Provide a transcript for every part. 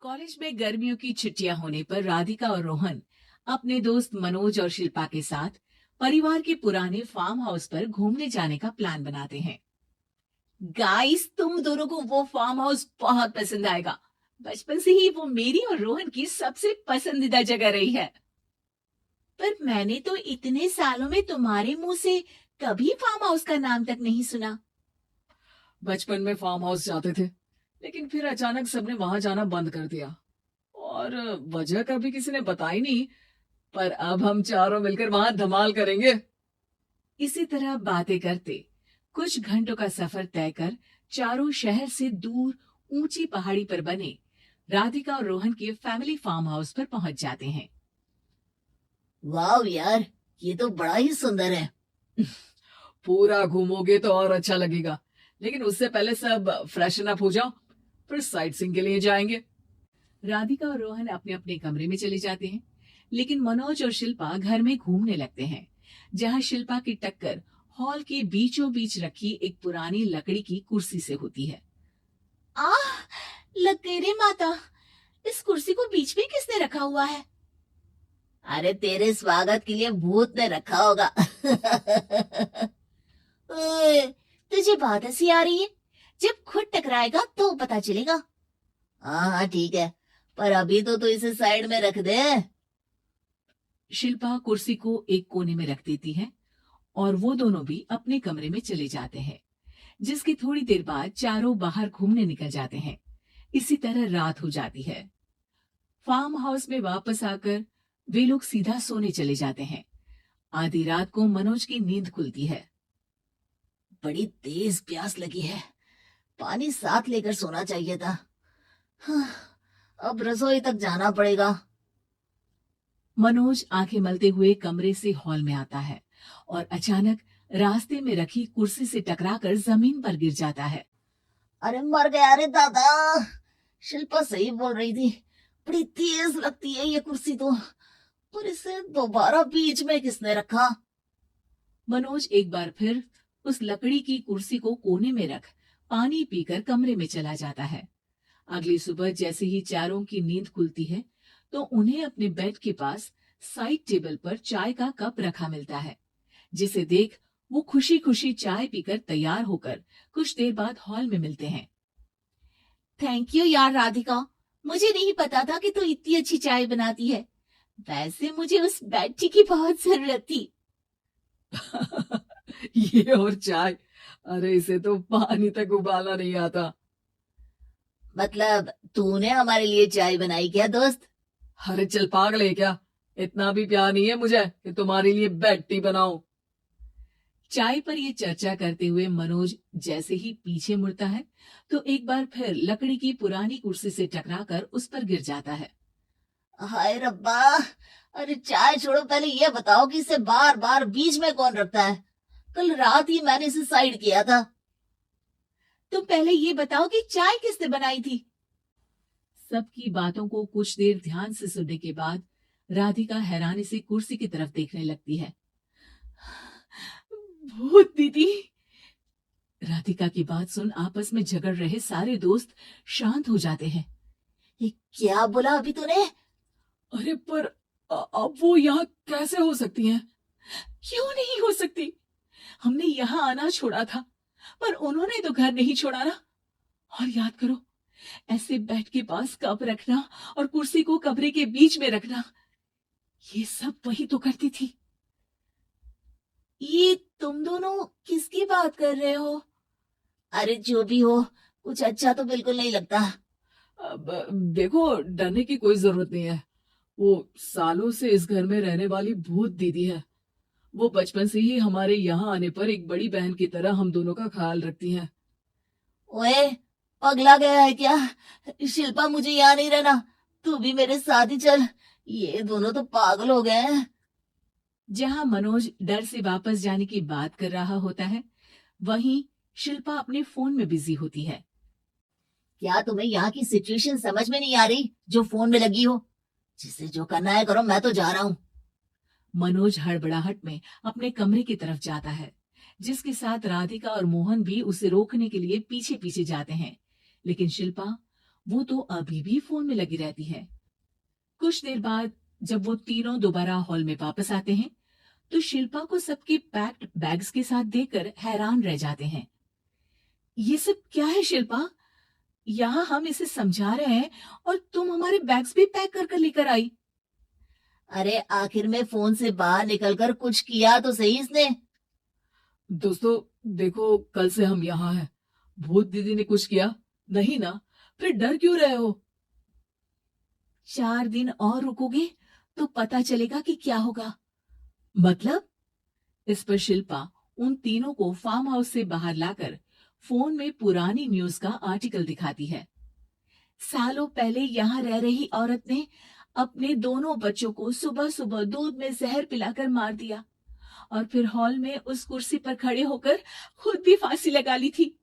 College में गर्मियों की छुट्टियां होने पर राधिका और रोहन अपने दोस्त मनोज और शिल्पा के साथ परिवार के पुराने फार्म हाउस पर घूमने जाने का प्लान बनाते हैं। गाइस, तुम दोनों को वो फार्म हाउस बहुत पसंद आएगा। बचपन से ही वो मेरी और रोहन की सबसे पसंदीदा जगह रही है। पर मैंने तो इतने सालों में तुम्हारे मुंह से कभी फार्म हाउस का नाम तक नहीं सुना। बचपन में फार्म हाउस जाते थे, लेकिन फिर अचानक सबने वहां जाना बंद कर दिया और वजह कभी किसी ने बताई नहीं। पर अब हम चारों मिलकर वहां धमाल करेंगे। इसी तरह बातें करते कुछ घंटों का सफर तय कर चारों शहर से दूर ऊंची पहाड़ी पर बने राधिका और रोहन के फैमिली फार्म हाउस पर पहुंच जाते हैं। वाह यार, ये तो बड़ा ही सुंदर है। पूरा घूमोगे तो और अच्छा लगेगा, लेकिन उससे पहले सब फ्रेशन अप हो जाओ, फिर साइट सीइंग के लिए जाएंगे। राधिका और रोहन अपने अपने कमरे में चले जाते हैं, लेकिन मनोज और शिल्पा घर में घूमने लगते हैं, जहां शिल्पा की टक्कर हॉल के बीचों बीच रखी एक पुरानी लकड़ी की कुर्सी से होती है। आह, लग गई रे माता, इस कुर्सी को बीच में किसने रखा हुआ है? अरे तेरे स्वागत के लिए भूत ने रखा होगा। ओए, तुझे बहुत हंसी आ रही है। जब खुद टकराएगा तो पता चलेगा। हाँ हाँ ठीक है, पर अभी तो इसे साइड में रख दे। शिल्पा कुर्सी को एक कोने में रख देती है और वो दोनों भी अपने कमरे में चले जाते हैं, जिसकी थोड़ी देर बाद चारों बाहर घूमने निकल जाते हैं। इसी तरह रात हो जाती है। फार्म हाउस में वापस आकर वे लोग सीधा सोने चले जाते हैं। आधी रात को मनोज की नींद खुलती है। बड़ी तेज प्यास लगी है, पानी साथ लेकर सोना चाहिए था। हाँ, अब रसोई तक जाना पड़ेगा। मनोज आंखें मलते हुए कमरे से हॉल में आता है और अचानक रास्ते में रखी कुर्सी से टकराकर जमीन पर गिर जाता है। अरे मर गया रे दादा, शिल्पा सही बोल रही थी, बड़ी तेज लगती है ये कुर्सी तो, पर इसे दोबारा बीच में किसने रखा? मनोज एक बार फिर उस लकड़ी की कुर्सी को कोने में रख पानी पीकर कमरे में चला जाता है। अगली सुबह जैसे ही चारों की नींद खुलती है तो उन्हें अपने बेड के पास साइड टेबल पर चाय का कप रखा मिलता है, जिसे देख वो खुशी खुशी चाय पीकर तैयार होकर कुछ देर बाद हॉल में मिलते हैं। थैंक यू यार राधिका, मुझे नहीं पता था कि तू इतनी अच्छी चाय बनाती है। वैसे मुझे उस बेड टी की बहुत जरूरत थी। ये और चाय, अरे इसे तो पानी तक उबालना नहीं आता। मतलब तूने हमारे लिए चाय बनाई क्या दोस्त? अरे चल पागल है क्या, इतना भी प्यार नहीं है मुझे कि तुम्हारे लिए बेड टी बनाऊं। चाय पर ये चर्चा करते हुए मनोज जैसे ही पीछे मुड़ता है तो एक बार फिर लकड़ी की पुरानी कुर्सी से टकराकर उस पर गिर जाता है। हाय रब्बा, अरे चाय छोड़ो, पहले ये बताओ कि इसे बार बार बीच में कौन रखता है? कल रात ही मैंने इसे साइड किया था। तुम पहले ये बताओ कि चाय किसने बनाई थी? सबकी बातों को कुछ देर ध्यान से सुनने के बाद राधिका हैरानी से कुर्सी की तरफ देखने लगती है। भूत दीदी। राधिका की बात सुन आपस में झगड़ रहे सारे दोस्त शांत हो जाते हैं। ये क्या बोला अभी तूने? अरे पर अब वो यहाँ कैसे हो सकती हैं? क्यों नहीं हो सकती? हमने यहाँ आना छोड़ा था, पर उन्होंने तो घर नहीं छोड़ा ना। और याद करो, ऐसे बेड के पास कप रखना और कुर्सी को कमरे के बीच में रखना, ये सब वही तो करती थी। ये तुम दोनों किसकी बात कर रहे हो? अरे जो भी हो, कुछ अच्छा तो बिल्कुल नहीं लगता। अब देखो, डरने की कोई जरूरत नहीं है। वो सालों से इस घर में रहने वाली भूत दीदी है। वो बचपन से ही हमारे यहाँ आने पर एक बड़ी बहन की तरह हम दोनों का ख्याल रखती हैं। ओए, पगला गया है क्या? शिल्पा, मुझे यहाँ नहीं रहना, तू भी मेरे साथ ही चल। ये दोनों तो पागल हो गए हैं। जहां मनोज डर से वापस जाने की बात कर रहा होता है, वहीं शिल्पा अपने फोन में बिजी होती है। क्या तुम्हें यहाँ की सिचुएशन समझ में नहीं आ रही जो फोन में लगी हो? जिसे जो करना है करो, मैं तो जा रहा हूँ। मनोज हड़बड़ाहट में अपने कमरे की तरफ जाता है, जिसके साथ राधिका और मोहन भी उसे रोकने के लिए पीछे पीछे जाते हैं, लेकिन शिल्पा वो तो अभी भी फोन में लगी रहती है। कुछ देर बाद जब वो तीनों दोबारा हॉल में वापस आते हैं तो शिल्पा को सबके पैक्ड बैग्स के साथ देखकर हैरान रह जाते हैं। ये सब क्या है शिल्पा? यहाँ हम इसे समझा रहे हैं और तुम हमारे बैग्स भी पैक कर कर लेकर आई। अरे आखिर में फोन से बाहर निकलकर कुछ किया तो सही इसने। दोस्तों देखो, कल से हम यहाँ हैं। भूत दीदी ने कुछ किया नहीं ना? फिर डर क्यों रहे हो? 4 दिन और रुकोगे तो पता चलेगा कि क्या होगा। मतलब? इस पर शिल्पा उन तीनों को फार्म हाउस से बाहर लाकर फोन में पुरानी न्यूज का आर्टिकल दिखाती है। सालों पहले यहाँ रह रही औरत ने अपने दोनों बच्चों को सुबह सुबह दूध में जहर पिलाकर मार दिया और फिर हॉल में उस कुर्सी पर खड़े होकर खुद भी फांसी लगा ली थी।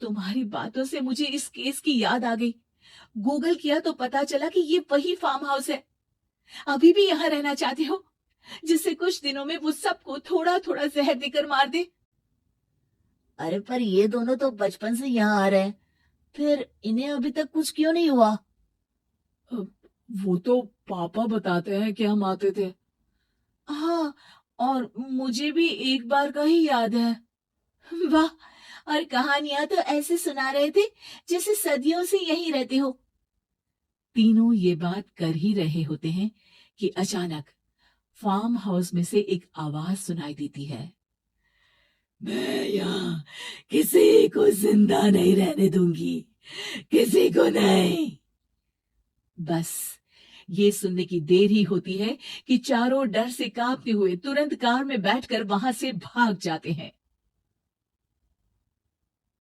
तुम्हारी बातों से मुझे इस केस की याद आ गई। गूगल किया तो पता चला कि ये वही फार्म हाउस है। अभी भी यहाँ रहना चाहते हो जिससे कुछ दिनों में वो सबको थोड़ा थोड़ा जहर देकर मार दे? अरे पर ये दोनों तो बचपन से यहाँ आ रहे हैं, फिर इन्हें अभी तक कुछ क्यों नहीं हुआ? वो तो पापा बताते हैं कि हम आते थे। हाँ, और मुझे भी एक बार का ही याद है। वाह, और कहानियां तो ऐसे सुना रहे थे जैसे सदियों से यहीं रहते हो। तीनों ये बात कर ही रहे होते हैं कि अचानक फार्म हाउस में से एक आवाज सुनाई देती है। मैं यहाँ किसी को जिंदा नहीं रहने दूंगी, किसी को नहीं। बस ये सुनने की देर ही होती है कि चारों डर से कांपते हुए तुरंत कार में बैठकर वहां से भाग जाते हैं।